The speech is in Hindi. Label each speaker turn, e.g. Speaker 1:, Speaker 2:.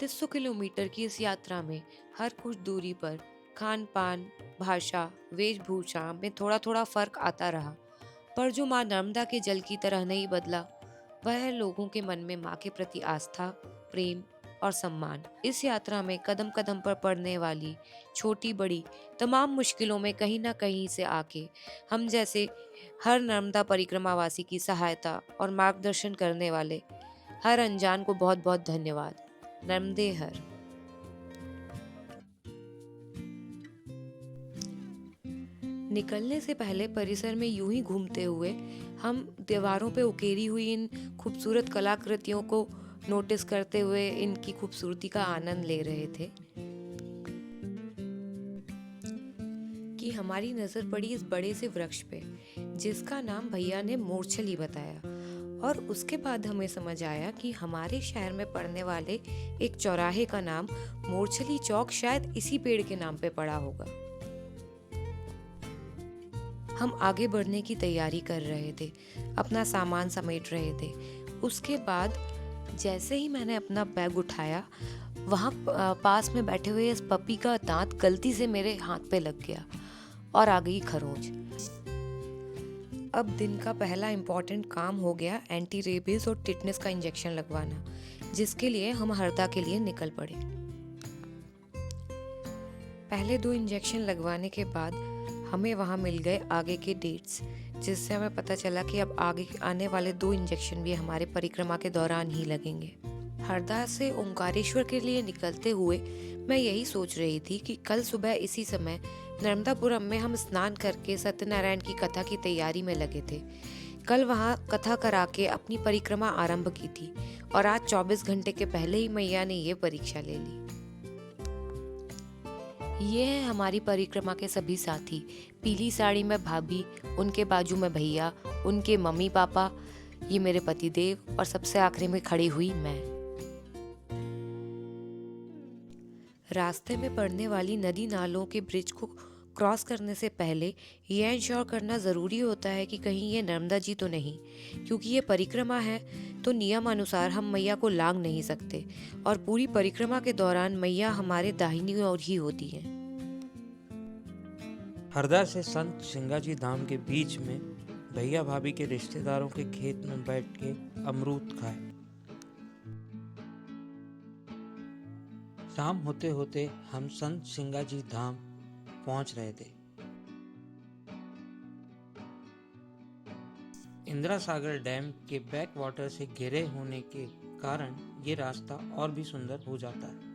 Speaker 1: 2500 किलोमीटर की इस यात्रा में हर कुछ दूरी पर खान पान, भाषा, वेशभूषा में थोड़ा थोड़ा फर्क आता रहा, पर जो माँ नर्मदा के जल की तरह नहीं बदला, वह है लोगों के मन में माँ के प्रति आस्था, प्रेम और सम्मान। इस यात्रा में कदम कदम पर पड़ने वाली छोटी बड़ी तमाम मुश्किलों में कहीं ना कहीं से आके हम जैसे हर नर्मदा परिक्रमावासी की सहायता और मार्गदर्शन करने वाले हर अनजान को बहुत बहुत धन्यवाद। नर्मदे हर। निकलने से पहले परिसर में यूं ही घूमते हुए हम दीवारों पे उकेरी हुई इन खूबसूरत कलाकृतियों को नोटिस करते हुए इनकी खूबसूरती का आनंद ले रहे थे कि हमारी नजर पड़ी इस बड़े से वृक्ष पे, जिसका नाम भैया ने मोरछली बताया। और उसके बाद हमें समझ आया कि हमारे शहर में पड़ने वाले एक चौराहे का नाम मोरछली चौक शायद इसी पेड़ के नाम पे पड़ा होगा। हम आगे बढ़ने की तैयारी कर रहे थे, अपना सामान समेट रहे थे। उसके बाद जैसे ही मैंने अपना बैग उठाया, वहाँ पास में बैठे हुए इस पपी का दांत गलती से मेरे हाथ पे लग गया और आ गई खरोंच। अब दिन का पहला इम्पोर्टेंट काम हो गया एंटी रेबीज और टिटनेस का इंजेक्शन लगवाना, जिसके लिए हम हरदा के लिए निकल पड़े। पहले 2 इंजेक्शन लगवाने के बाद हमें वहाँ मिल गए आगे के डेट्स, जिससे हमें पता चला कि अब आगे आने वाले 2 इंजेक्शन भी हमारे परिक्रमा के दौरान ही लगेंगे। हरदा से ओंकारेश्वर के लिए निकलते हुए मैं यही सोच रही थी कि कल सुबह इसी समय नर्मदापुरम में हम स्नान करके सत्यनारायण की कथा की तैयारी में लगे थे। कल वहाँ कथा करा के अपनी परिक्रमा आरंभ की थी और आज 24 घंटे के पहले ही मैया ने ये परीक्षा ले ली। ये हैं हमारी परिक्रमा के सभी साथी। पीली साड़ी में भाभी, उनके बाजू में भैया, उनके मम्मी पापा, ये मेरे पति देव और सबसे आखिरी में खड़ी हुई मैं। रास्ते में पड़ने वाली नदी नालों के ब्रिज को क्रॉस करने से पहले ये इंश्योर करना ज़रूरी होता है कि कहीं ये नर्मदा जी तो नहीं, क्योंकि ये परिक्रमा है तो नियम अनुसार हम मैया को लांग नहीं सकते और पूरी परिक्रमा के दौरान मैया हमारे दाहिनी ओर ही होती हैं।
Speaker 2: हरदा से संत सिंगाजी धाम के बीच में भैया भाभी के रिश्तेदारों के खेत में बैठ के अमरूद खाए। शाम होते होते हम संत सिंगाजी धाम पहुंच रहे थे। इंदिरा सागर डैम के बैक वाटर से घिरे होने के कारण ये रास्ता और भी सुंदर हो जाता है।